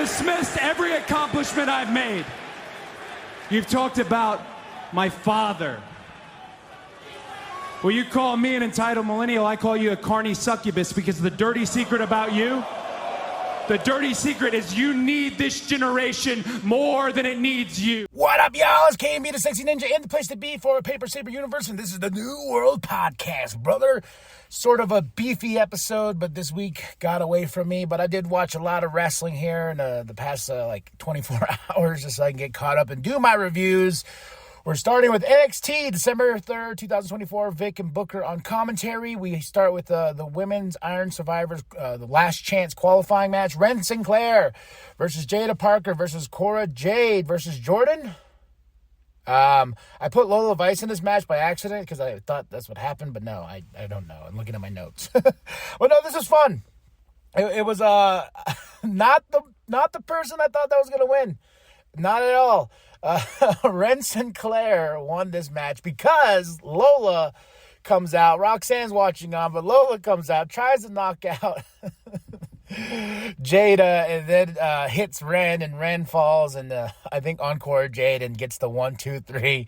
dismissed every accomplishment I've made. You've talked about my father. Well, you call me an entitled millennial, I call you a carny succubus, because the dirty secret about you, the dirty secret is you need this generation more than it needs you. What up, y'all? It's KMB, the Sexy Ninja, and the place to be for a Paper Saber universe, and this is the New World Podcast, brother. Sort of a beefy episode, but this week got away from me, but I did watch a lot of wrestling here in the past 24 hours just so I can get caught up and do my reviews. We're starting with NXT, December 3rd, 2024, Vic and Booker on commentary. We start with the Women's Iron Survivors, the last chance qualifying match. Ren Sinclair versus Jada Parker versus Cora Jade versus Jordan. I put Lola Vice in this match by accident because I thought that's what happened, but no, I don't know. I'm looking at my notes. But no, this was fun. It was not the person I thought that was going to win. Not at all. Ren Sinclair won this match because Lola comes out. Roxanne's watching on, but Lola comes out, tries to knock out Jada, and then hits Ren, and Ren falls, and I think encore Jade and gets the 1, 2, 3,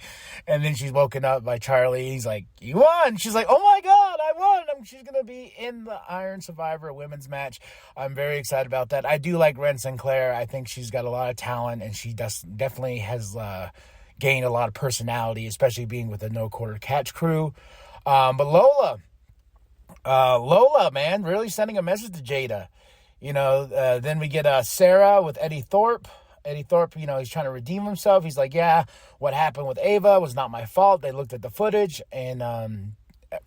and then she's woken up by Charlie. He's like, "You won." She's like, "Oh my God, I won." She's gonna be in the Iron Survivor women's match. I'm very excited about that. I do like Ren Sinclair. I think she's got a lot of talent, and she definitely has gained a lot of personality, especially being with the No Quarter Catch crew. But Lola, man, really sending a message to Jada. You know, then we get Sarah with Eddie Thorpe. Eddie Thorpe, you know, he's trying to redeem himself. He's like, yeah, what happened with Ava was not my fault. They looked at the footage, and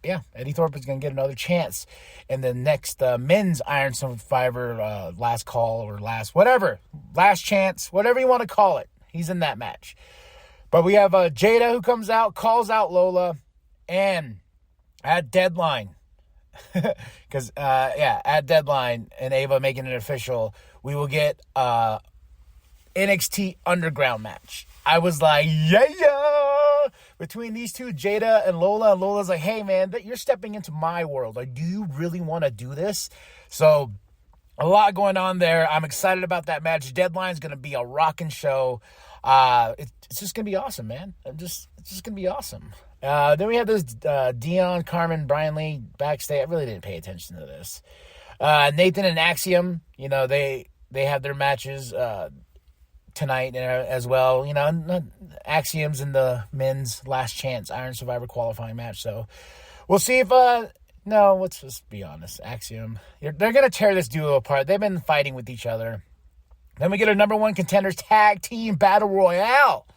Eddie Thorpe is going to get another chance in the next men's Iron Survivor last call or last chance, whatever you want to call it. He's in that match. But we have Jada who comes out, calls out Lola, and at Deadline, because, at Deadline and Ava making it official, we will get NXT Underground match. I was like, yeah! Between these two, Jada and Lola's like, hey, man, you're stepping into my world. Like, do you really want to do this? So, a lot going on there. I'm excited about that match. Deadline's going to be a rocking show. It's just going to be awesome, man. It's just going to be awesome. Then we have this Dion, Carmen, Brian Lee backstage. I really didn't pay attention to this. Nathan and Axiom, you know, they have their matches tonight as well. You know, Axiom's in the men's last chance Iron Survivor qualifying match. So we'll see if no, let's just be honest. Axiom, they're going to tear this duo apart. They've been fighting with each other. Then we get our number one contenders tag team battle royale.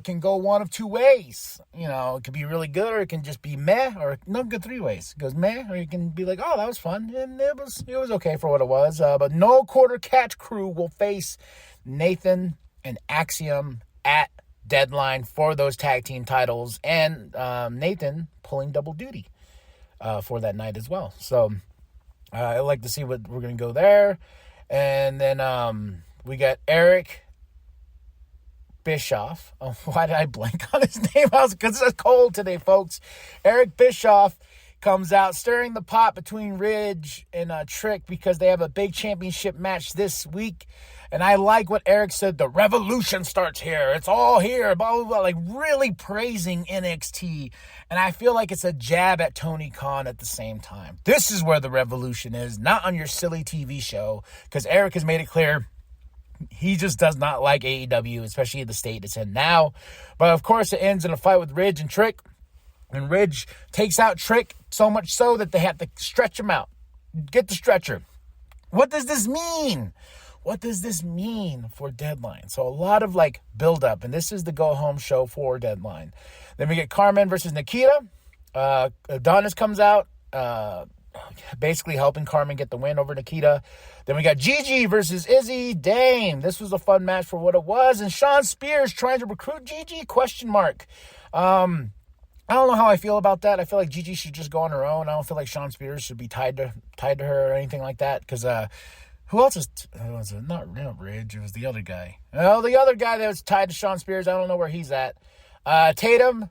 Can go one of two ways. You know, it can be really good, or it can just be meh, or no good three ways. It goes meh, or you can be like, oh, that was fun, and it was okay for what it was. But No Quarter Catch crew will face Nathan and Axiom at Deadline for those tag team titles, and Nathan pulling double duty for that night as well. So I'd like to see what we're going to go there. And then we got Eric Bischoff. Oh, why did I blank on his name? Because it's cold today, folks. Eric Bischoff comes out stirring the pot between Ridge and Trick because they have a big championship match this week. And I like what Eric said. The revolution starts here. It's all here. Blah, blah, blah. Like really praising NXT. And I feel like it's a jab at Tony Khan at the same time. This is where the revolution is, not on your silly TV show. Because Eric has made it clear he just does not like AEW, especially the state it's in now. But of course, it ends in a fight with Ridge and Trick. And Ridge takes out Trick so much so that they have to stretch him out. Get the stretcher. What does this mean? What does this mean for Deadline? So a lot of build up, and this is the go home show for Deadline. Then we get Carmen versus Nikita. Adonis comes out, basically helping Carmen get the win over Nikita. Then we got Gigi versus Izzy. Dame. This was a fun match for what it was. And Sean Spears trying to recruit Gigi? ? I don't know how I feel about that. I feel like Gigi should just go on her own. I don't feel like Sean Spears should be tied to her or anything like that. Because who else was it? Not Ridge. It was the other guy. Oh, the other guy that was tied to Sean Spears. I don't know where he's at. Tatum,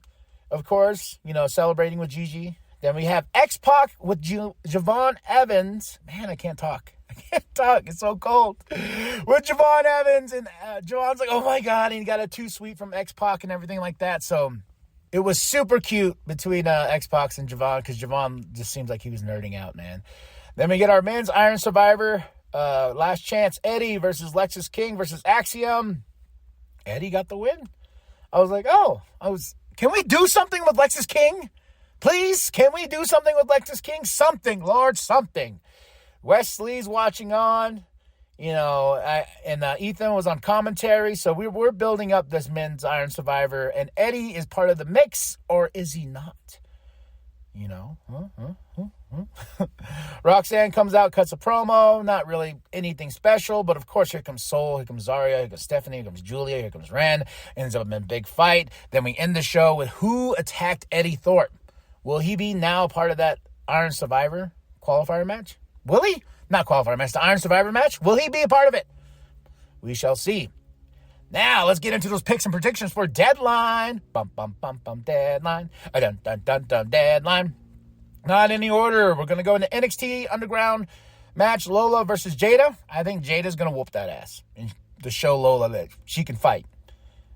of course, celebrating with Gigi. Then we have X-Pac with Javon Evans. Man, I can't talk. I can't talk. It's so cold. With Javon Evans, and Javon's like, oh my God, and he got a too sweet from X-Pac and everything like that. So it was super cute between X-Pac and Javon, because Javon just seems like he was nerding out, man. Then we get our men's Iron Survivor. Last chance, Eddie versus Lexus King versus Axiom. Eddie got the win. I was like, can we do something with Lexus King? Please, can we do something with Lexus King? Something, Lord, something. Wesley's watching on, Ethan was on commentary. So we're building up this men's Iron Survivor, and Eddie is part of the mix, or is he not? Roxanne comes out, cuts a promo, not really anything special, but of course here comes Soul, here comes Zarya, here comes Stephanie, here comes Julia, here comes Ren. Ends up in a big fight. Then we end the show with who attacked Eddie Thorpe. Will he be now part of that Iron Survivor qualifier match? Will he? Not qualifier match, the Iron Survivor match. Will he be a part of it? We shall see. Now, let's get into those picks and predictions for Deadline. Bum, bum, bum, bum, Deadline. Dun, dun, dun, dun, Deadline. Not in any order. We're going to go into NXT Underground match, Lola versus Jada. I think Jada's going to whoop that ass and to show Lola that she can fight.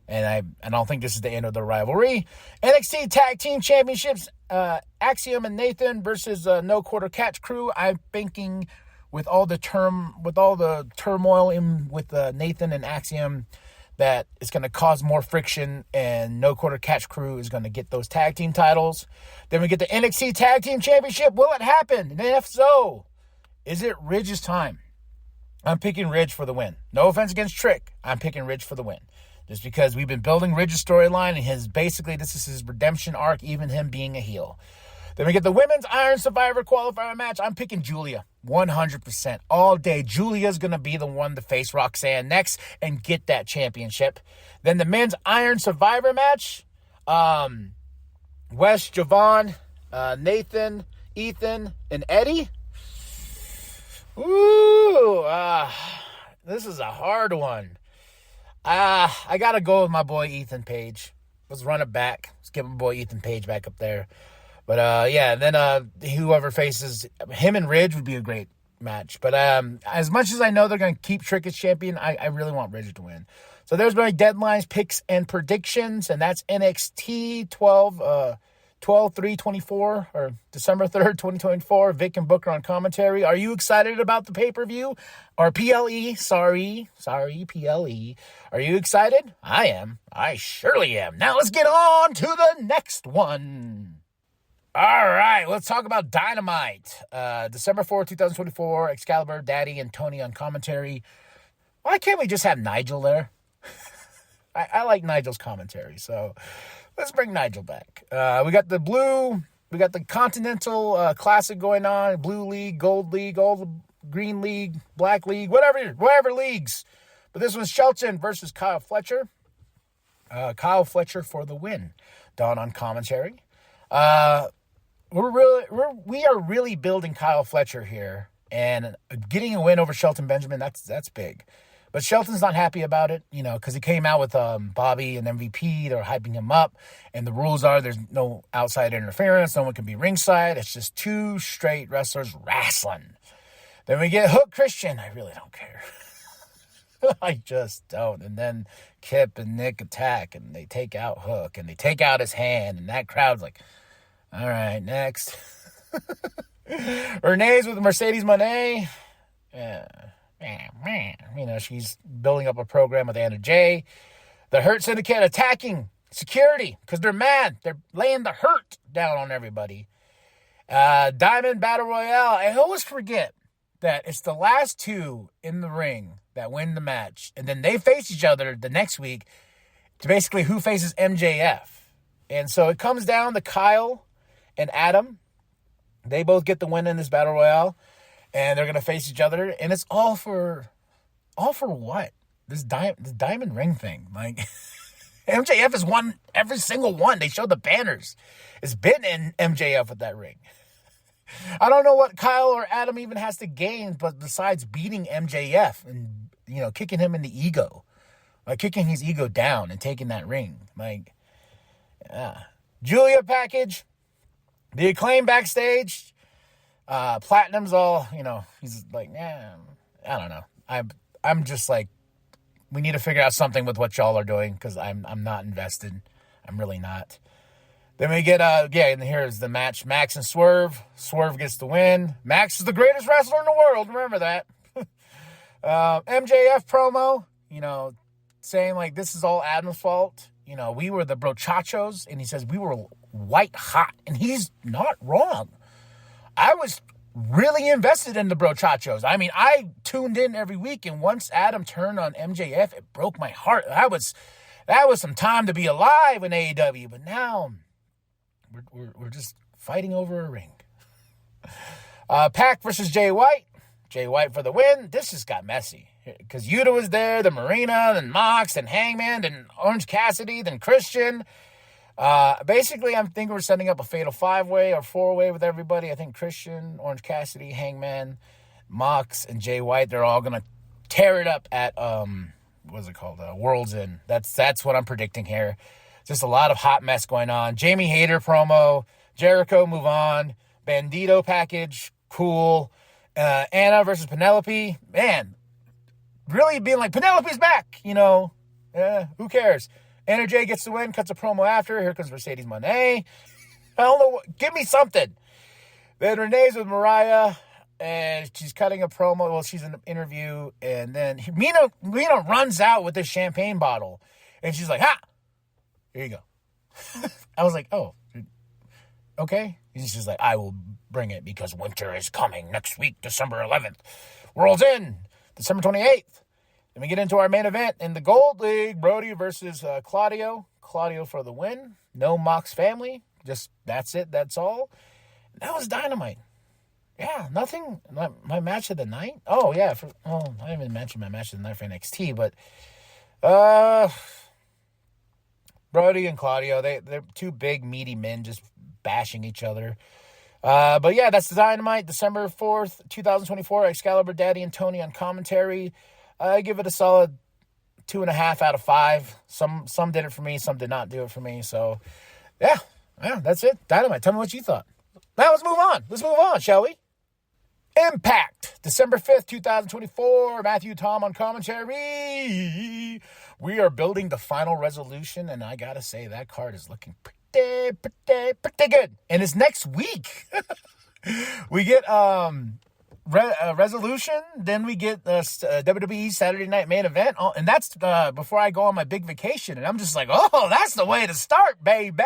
And I don't think this is the end of the rivalry. NXT Tag Team Championships, Axiom and Nathan versus No Quarter Catch Crew. I'm thinking with all the turmoil in with Nathan and Axiom, that it's going to cause more friction, and No Quarter Catch Crew is going to get those tag team titles. Then we get the NXT Tag Team Championship. Will it happen? And if so, is it Ridge's time? I'm picking Ridge for the win. No offense against Trick. I'm picking Ridge for the win. Just because we've been building Ridge's storyline, and this is his redemption arc, even him being a heel. Then we get the Women's Iron Survivor qualifier match. I'm picking Julia. 100% all day. Julia's going to be the one to face Roxanne next and get that championship. Then the Men's Iron Survivor match. Wes, Javon, Nathan, Ethan, and Eddie. Ooh, this is a hard one. I got to go with my boy Ethan Page. Let's run it back. Let's get my boy Ethan Page back up there. But, then whoever faces him and Ridge would be a great match. But as much as I know they're going to keep Trick as champion, I really want Ridge to win. So there's my deadlines, picks, and predictions. And that's NXT 12/3/24 or December 3rd, 2024. Vic and Booker on commentary. Are you excited about the pay-per-view? Or PLE? Sorry, PLE. Are you excited? I am. I surely am. Now let's get on to the next one. All right, let's talk about Dynamite. December 4th, 2024, Excalibur, Daddy, and Tony on commentary. Why can't we just have Nigel there? I like Nigel's commentary, so let's bring Nigel back. We got the Continental Classic going on, Blue League, Gold League, all the Green League, Black League, whatever leagues. But this one's Shelton versus Kyle Fletcher. Kyle Fletcher for the win. Dawn on commentary. We are really building Kyle Fletcher here, and getting a win over Shelton Benjamin, that's big. But Shelton's not happy about it, because he came out with Bobby and MVP. They're hyping him up, and the rules are there's no outside interference. No one can be ringside. It's just two straight wrestlers wrestling. Then we get Hook Christian. I really don't care. I just don't. And then Kip and Nick attack, and they take out Hook, and they take out his hand, and that crowd's like, all right, next. Renee's with Mercedes Moné. She's building up a program with Anna Jay. The Hurt Syndicate attacking security because they're mad. They're laying the hurt down on everybody. Diamond Battle Royale. I always forget that it's the last two in the ring that win the match. And then they face each other the next week to basically who faces MJF. And so it comes down to Kyle and Adam. They both get the win in this Battle Royale. And they're going to face each other. And it's all for what? This diamond ring thing. Like, MJF has won every single one. They showed the banners. It's been in MJF with that ring. I don't know what Kyle or Adam even has to gain, but besides beating MJF and, kicking him in the ego. Like, kicking his ego down and taking that ring. Like, yeah. Julia package. The Acclaim backstage. Platinum's all, he's like, I don't know. I'm just like, we need to figure out something with what y'all are doing because I'm not invested. I'm really not. Then we get, and here's the match. Max and Swerve. Swerve gets the win. Max is the greatest wrestler in the world. Remember that. MJF promo, saying like, this is all Adam's fault. We were the brochachos. And he says we were white hot. And he's not wrong. I was really invested in the brochachos. I mean, I tuned in every week. And once Adam turned on MJF, it broke my heart. That was some time to be alive in AEW. But now we're just fighting over a ring. Pac versus Jay White. Jay White for the win. This just got messy. Because Yuta was there, the Marina, then Mox, then Hangman, then Orange Cassidy, then Christian. Basically, I'm thinking we're setting up a fatal 5-way or 4-way with everybody. I think Christian, Orange Cassidy, Hangman, Mox, and Jay White, they're all going to tear it up at, what's it called? World's End. That's what I'm predicting here. Just a lot of hot mess going on. Jamie Hayter promo. Jericho, move on. Bandito package, cool. Anna versus Penelope. Man, really being like, Penelope's back, who cares? Anna Jay gets the win, cuts a promo after. Here comes Mercedes Moné. I don't know. Give me something. Then Renee's with Mariah, and she's cutting a promo. Well, she's in an interview, and then Mina runs out with this champagne bottle, and she's like, ha! Here you go. I was like, oh, okay. He's just like, I will bring it because winter is coming next week, December 11th. World's End, December 28th. Then we get into our main event in the Gold League. Brody versus Claudio. Claudio for the win. No Mox family. Just, that's it. That's all. That was Dynamite. Yeah, nothing. My match of the night? Oh, yeah. I didn't even mention my match of the night for NXT, but Brody and Claudio, they're two big, meaty men just bashing each other. But yeah, that's the Dynamite, December 4th, 2024. Excalibur, Daddy, and Tony on commentary. I give it a solid 2.5 out of 5. Some did it for me, some did not do it for me. So, yeah, that's it. Dynamite, tell me what you thought. Now let's move on. Let's move on, shall we? Impact, December 5th, 2024. Matthew Tom on commentary. We are building the Final Resolution, and I gotta say, that card is looking pretty good. And it's next week. We get Resolution, then we get WWE Saturday Night Main Event, and that's before I go on my big vacation, and I'm just like, oh, that's the way to start, baby.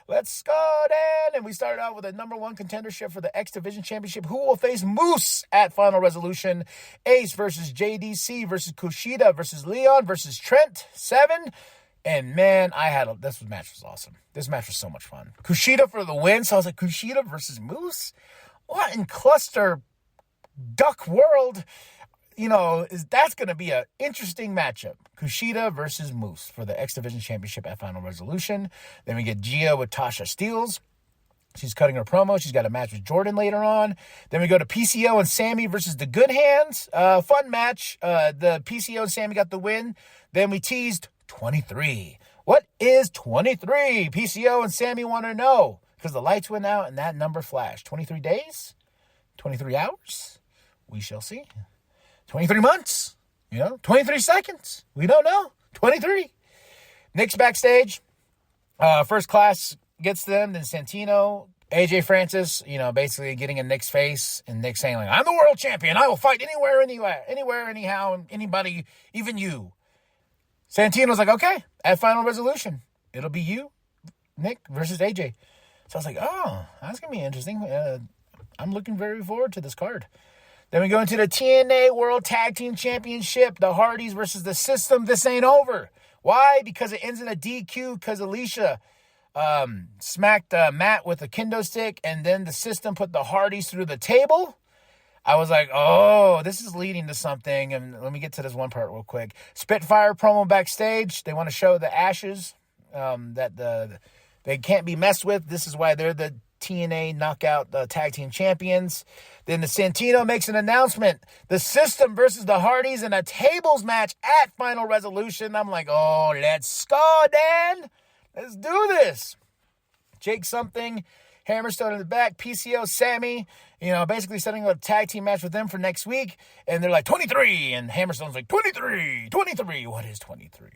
Let's go then. And we started out with a number 1 contendership for the X Division Championship. Who will face Moose at Final Resolution? Ace versus JDC versus Kushida versus Leon versus Trent 7. And man, this match was awesome. This match was so much fun. Kushida for the win. So I was like, Kushida versus Moose? What in cluster duck world? That's going to be an interesting matchup. Kushida versus Moose for the X Division Championship at Final Resolution. Then we get Gia with Tasha Steelz. She's cutting her promo. She's got a match with Jordan later on. Then we go to PCO and Sammy versus the Good Hands. Fun match. The PCO and Sammy got the win. Then we teased 23. What is 23? PCO and Sammy want to know because the lights went out and that number flashed. 23 days? 23 hours? We shall see. 23 months, 23 seconds. We don't know. 23. Nick's backstage. First Class gets them. Then Santino, AJ Francis, basically getting in Nick's face. And Nick saying, like, I'm the world champion. I will fight anywhere, anyhow, anybody, even you. Santino's like, okay, at Final Resolution, it'll be you, Nick, versus AJ. So I was like, oh, that's going to be interesting. I'm looking very forward to this card. Then we go into the TNA World Tag Team Championship, the Hardys versus the System. This ain't over. Why? Because it ends in a DQ because Alicia smacked Matt with a kendo stick, and then the System put the Hardys through the table. I was like, oh, this is leading to something. And let me get to this one part real quick. Spitfire promo backstage. They want to show the Ashes that they can't be messed with. This is why they're the TNA Knockout Tag Team Champions. Then the Santino makes an announcement. The System versus the Hardys in a tables match at Final Resolution. I'm like, oh, let's go, Dan. Let's do this. Jake something. Hammerstone in the back. PCO, Sammy. basically setting up a tag team match with them for next week. And they're like, 23. And Hammerstone's like, 23. What is 23?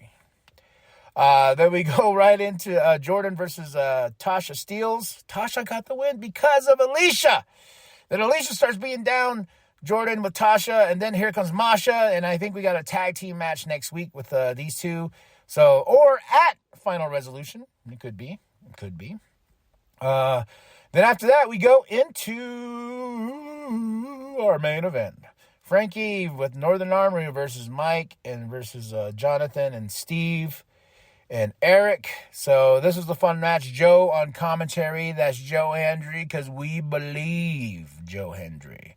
Then we go right into Jordan versus Tasha Steelz. Tasha got the win because of Alicia. Then Alicia starts beating down Jordan with Tasha, and then here comes Masha, and I think we got a tag team match next week with these two. So, or at Final Resolution. It could be. Then after that, we go into our main event. Frankie with Northern Armory versus Mike and versus Jonathan and Steve and Eric. So this was the fun match. Joe on commentary. That's Joe Hendry because we believe Joe Hendry.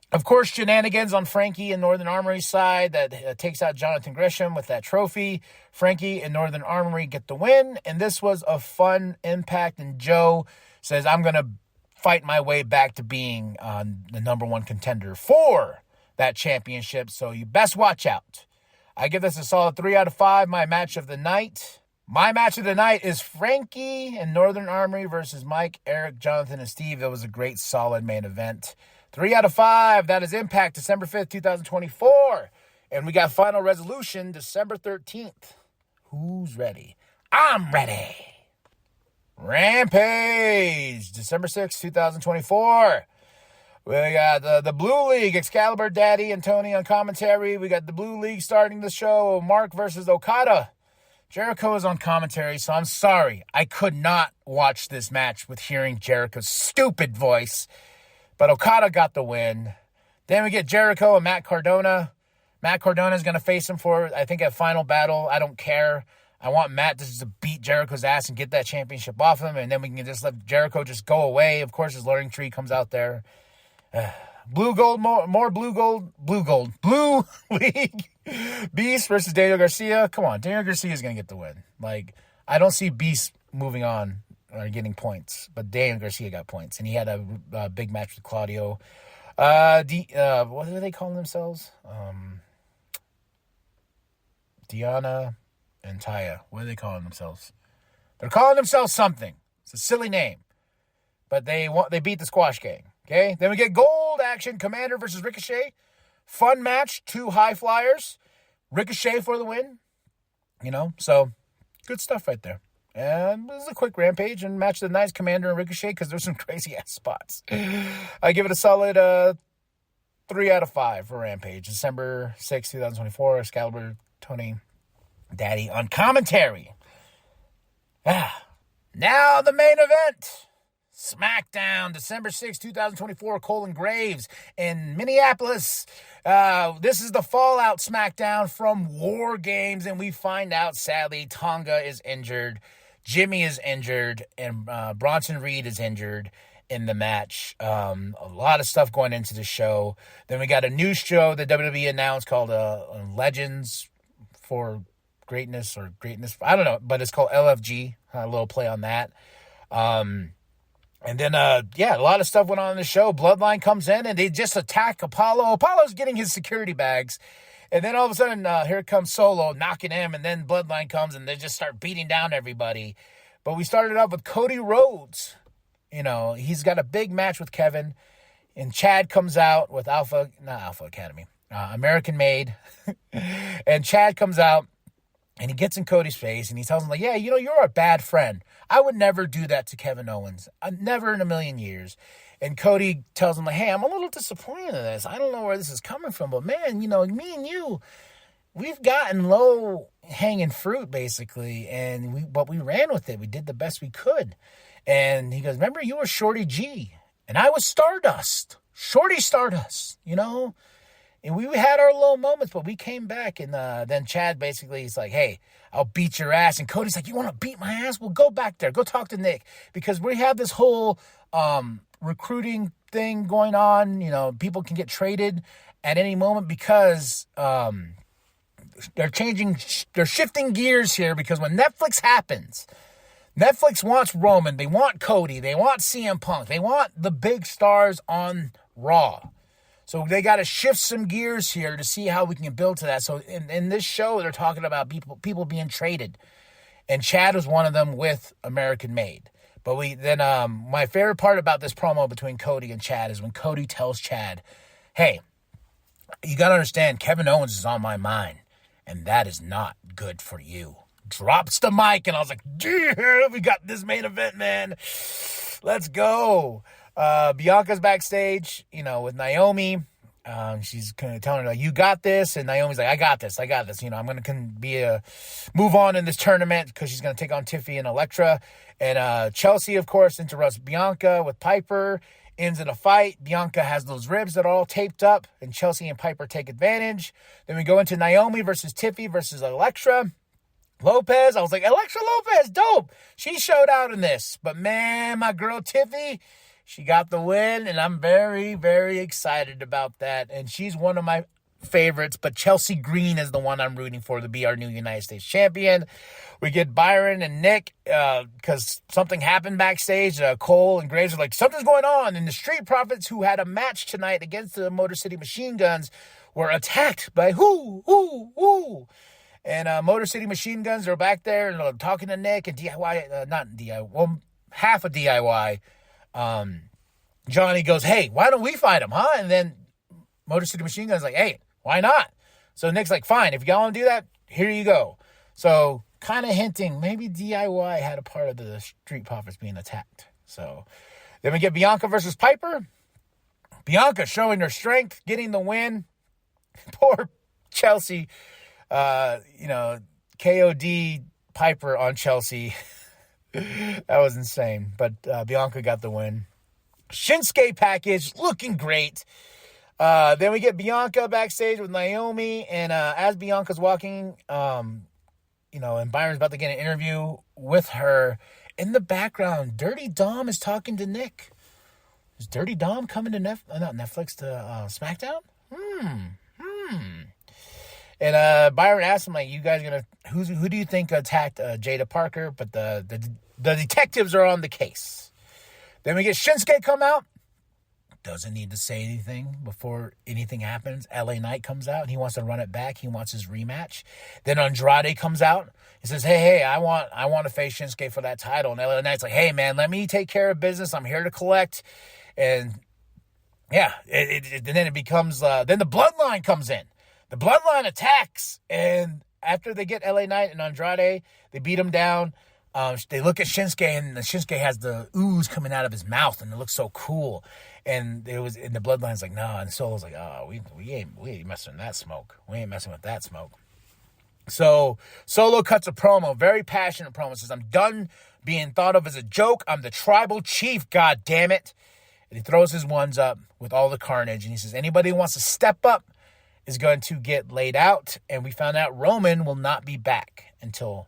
Of course, shenanigans on Frankie and Northern Armory's side that takes out Jonathan Gresham with that trophy. Frankie and Northern Armory get the win, and this was a fun impact. And Joe says, I'm going to fight my way back to being the number one contender for that championship, so you best watch out. I give this a solid 3 out of 5. My match of the night is Frankie and Northern Armory versus Mike, Eric, Jonathan, and Steve. It was a great, solid main event. 3 out of 5. That is Impact, December 5th, 2024. And we got Final Resolution, December 13th. Who's ready? I'm ready. Rampage, December 6th, 2024. We got the Blue League, Excalibur, Daddy, and Tony on commentary. We got the Blue League starting the show, Mark versus Okada. Jericho is on commentary, so I'm sorry. I could not watch this match with hearing Jericho's stupid voice. But Okada got the win. Then we get Jericho and Matt Cardona. Matt Cardona is going to face him for, I think, a final battle. I don't care. I want Matt just to beat Jericho's ass and get that championship off him, and then we can just let Jericho just go away. Of course, his learning tree comes out there. Blue League Beast versus Daniel Garcia. Come on, Daniel Garcia is going to get the win. Like, I don't see Beast moving on or getting points, but Daniel Garcia got points, and he had a big match with Claudio. What do they call themselves? Deanna and Taya. What are they calling themselves? They're calling themselves something. It's a silly name, but they beat the Squash Gang. Okay, then we get gold action. Commander versus Ricochet. Fun match. 2 high flyers. Ricochet for the win. So good stuff right there. And this is a quick Rampage and match of the night, Commander and Ricochet, because there's some crazy ass spots. I give it a solid 3 out of 5 for Rampage. December 6th, 2024. Excalibur, Tony, Daddy on commentary. Now the main event. SmackDown, December 6, 2024, Colin Graves in Minneapolis. This is the Fallout SmackDown from War Games, and we find out, sadly, Tonga is injured, Jimmy is injured, and Bronson Reed is injured in the match. A lot of stuff going into the show. Then we got a new show that WWE announced called Legends for Greatness or Greatness. I don't know, but it's called LFG. A little play on that. And then, a lot of stuff went on in the show. Bloodline comes in, and they just attack Apollo. Apollo's getting his security bags. And then all of a sudden, here comes Solo knocking him, and then Bloodline comes, and they just start beating down everybody. But we started off with Cody Rhodes. He's got a big match with Kevin. And Chad comes out with American Made. And Chad comes out, and he gets in Cody's face, and he tells him, like, you're a bad friend. I would never do that to Kevin Owens. Never in a million years. And Cody tells him, like, hey, I'm a little disappointed in this. I don't know where this is coming from, but, man, me and you, we've gotten low-hanging fruit, basically, but we ran with it. We did the best we could. And he goes, remember, you were Shorty G, and I was Stardust. Shorty Stardust, And we had our low moments, but we came back. And then Chad basically is like, hey, I'll beat your ass. And Cody's like, you want to beat my ass? Well, go back there. Go talk to Nick. Because we have this whole recruiting thing going on. People can get traded at any moment because they're shifting gears here. Because when Netflix happens, Netflix wants Roman. They want Cody. They want CM Punk. They want the big stars on Raw. So they got to shift some gears here to see how we can build to that. So in this show, they're talking about people being traded. And Chad was one of them with American Made. But my favorite part about this promo between Cody and Chad is when Cody tells Chad, hey, you got to understand, Kevin Owens is on my mind, and that is not good for you. Drops the mic, and I was like, yeah, we got this main event, man. Let's go. Bianca's backstage, with Naomi. She's kind of telling her, like, you got this. And Naomi's like, I got this. I'm going to move on in this tournament because she's going to take on Tiffy and Elektra. And Chelsea, of course, interrupts Bianca with Piper. Ends in a fight. Bianca has those ribs that are all taped up. And Chelsea and Piper take advantage. Then we go into Naomi versus Tiffy versus Elektra. Lopez, I was like, Elektra Lopez, dope. She showed out in this. But, man, my girl Tiffy, she got the win, and I'm very, very excited about that. And she's one of my favorites, but Chelsea Green is the one I'm rooting for to be our new United States champion. We get Byron and Nick because something happened backstage. Cole and Graves are like, something's going on. And the Street Profits, who had a match tonight against the Motor City Machine Guns, were attacked by who? And Motor City Machine Guns are back there and talking to Nick and half of DIY. Johnny goes, hey, why don't we fight him, huh? And then Motor City Machine Gun's like, hey, why not? So Nick's like, fine, if y'all want to do that, here you go. So kind of hinting maybe DIY had a part of the Street Profits being attacked. So then we get Bianca versus Piper. Bianca showing her strength, getting the win. Poor Chelsea. KOD Piper on Chelsea. That was insane. But Bianca got the win. Shinsuke package looking great. Then we get Bianca backstage with Naomi. And as Bianca's walking, and Byron's about to get an interview with her, in the background, Dirty Dom is talking to Nick. Is Dirty Dom coming to Netflix to SmackDown? And Byron asked him, like, you guys who do you think attacked Jada Parker? But the detectives are on the case. Then we get Shinsuke come out. Doesn't need to say anything before anything happens. LA Knight comes out. He wants to run it back. He wants his rematch. Then Andrade comes out. He says, hey, I want to face Shinsuke for that title. And LA Knight's like, hey, man, let me take care of business. I'm here to collect. And, yeah, and then it becomes, then the Bloodline comes in. The Bloodline attacks, and after they get LA Knight and Andrade, they beat him down. They look at Shinsuke, and Shinsuke has the ooze coming out of his mouth, and it looks so cool. And the Bloodline's like, nah, and Solo's like, oh, we ain't messing with that smoke. We ain't messing with that smoke. So Solo cuts a promo, very passionate promo. Says, I'm done being thought of as a joke. I'm the tribal chief, god damn it. And he throws his ones up with all the carnage, and he says, anybody who wants to step up is going to get laid out. And we found out Roman will not be back until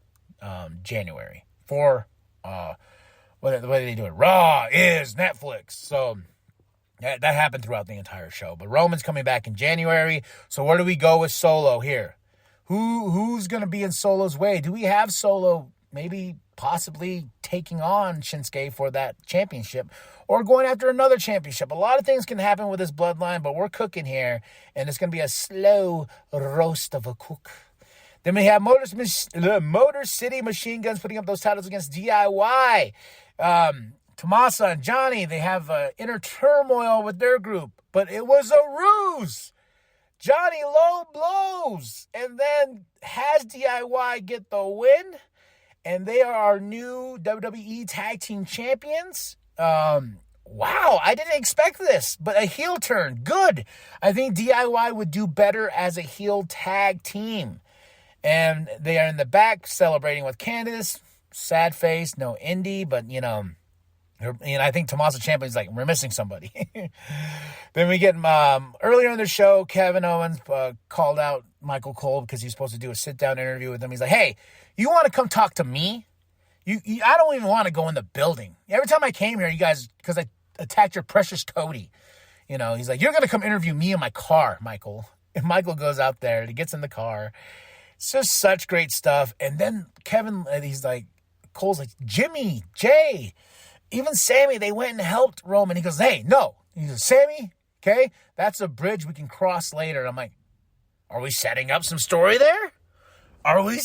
January for what are they doing? Raw is Netflix. So that happened throughout the entire show. But Roman's coming back in January. So where do we go with Solo here? Who's going to be in Solo's way? Do we have Solo maybe possibly taking on Shinsuke for that championship or going after another championship? A lot of things can happen with this Bloodline, but we're cooking here, and it's going to be a slow roast of a cook. Then we have Motor City Machine Guns putting up those titles against DIY. Tommaso and Johnny, they have inner turmoil with their group, but it was a ruse. Johnny low blows and then has DIY get the win. And they are our new WWE Tag Team Champions. Wow, I didn't expect this, but a heel turn. Good. I think DIY would do better as a heel tag team. And they are in the back celebrating with Candice. Sad face, no Indy, but, I think Tommaso Ciampa's like, we're missing somebody. Then we get earlier in the show, Kevin Owens called out Michael Cole because he's supposed to do a sit-down interview with him. He's like, hey, you want to come talk to me? I don't even want to go in the building. Every time I came here, you guys, because I attacked your precious Cody. He's like, you're going to come interview me in my car, Michael. And Michael goes out there and he gets in the car. It's just such great stuff. And then Cole's like, Jimmy, Jay, even Sammy, they went and helped Roman. He goes, hey, no. He goes, Sammy, okay, that's a bridge we can cross later. And I'm like, are we setting up some story there? Are we?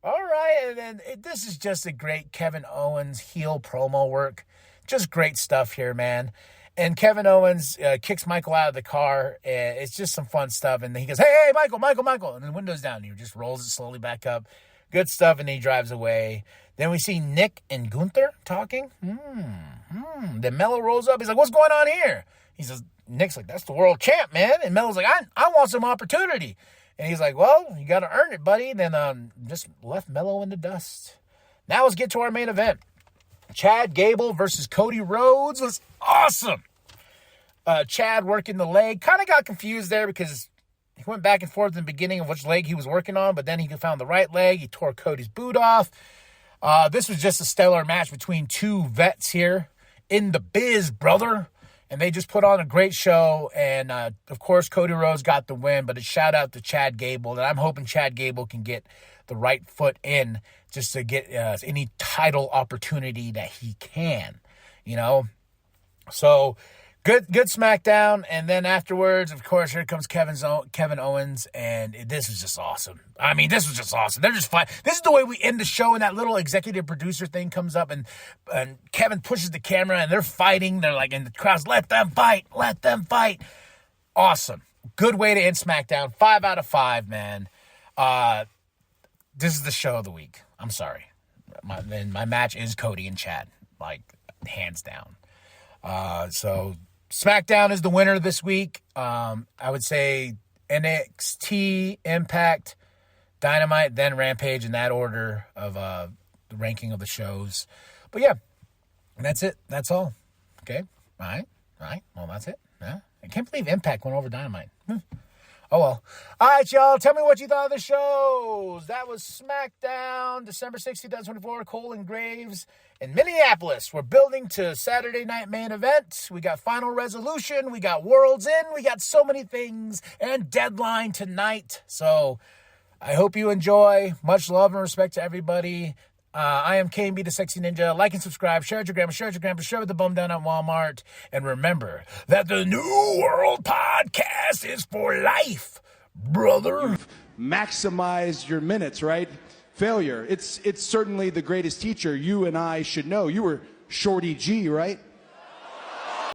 All right, and then this is just a great Kevin Owens heel promo work. Just great stuff here, man. And Kevin Owens kicks Michael out of the car, and it's just some fun stuff. And then he goes, hey, Michael. And the window's down, and he just rolls it slowly back up. Good stuff, and he drives away. Then we see Nick and Gunther talking. Then Mello rolls up. He's like, what's going on here? He says, Nick's like, that's the world champ, man. And Mello's like, I want some opportunity. And he's like, well, you got to earn it, buddy. And then just left Mello in the dust. Now let's get to our main event. Chad Gable versus Cody Rhodes was awesome. Chad working the leg. Kind of got confused there because he went back and forth in the beginning of which leg he was working on, but then he found the right leg. He tore Cody's boot off. This was just a stellar match between two vets here in the biz, brother. And they just put on a great show. And, of course, Cody Rhodes got the win. But a shout-out to Chad Gable. And I'm hoping Chad Gable can get the right foot in just to get any title opportunity that he can, you know. So, good SmackDown. And then afterwards, of course, here comes Kevin Owens. And this was just awesome. I mean, this was just awesome. They're just fine. This is the way we end the show, and that little executive producer thing comes up, and Kevin pushes the camera, and they're fighting. They're like, and the crowd's, let them fight. Awesome. Good way to end SmackDown. 5 out of 5, man. This is the show of the week. I'm sorry. My match is Cody and Chad, like, hands down. So SmackDown is the winner this week. I would say NXT, Impact, Dynamite, then Rampage, in that order of the ranking of the shows. But yeah, that's it. That's all. Okay. All right. Well, that's it. Yeah. I can't believe Impact went over Dynamite. Oh, well. All right, y'all. Tell me what you thought of the shows. That was SmackDown, December 6th, 2024. Cole and Graves in Minneapolis. We're building to Saturday night main event. We got Final Resolution. We got World's End. We got so many things. And Deadline tonight. So I hope you enjoy. Much love and respect to everybody. I am KMB the Sexy Ninja. Like and subscribe. Share it with your grandma. Share with the bum down at Walmart. And remember that the New World Podcast is for life, brother. Maximize your minutes, right? Failure. It's certainly the greatest teacher you and I should know. You were Shorty G, right?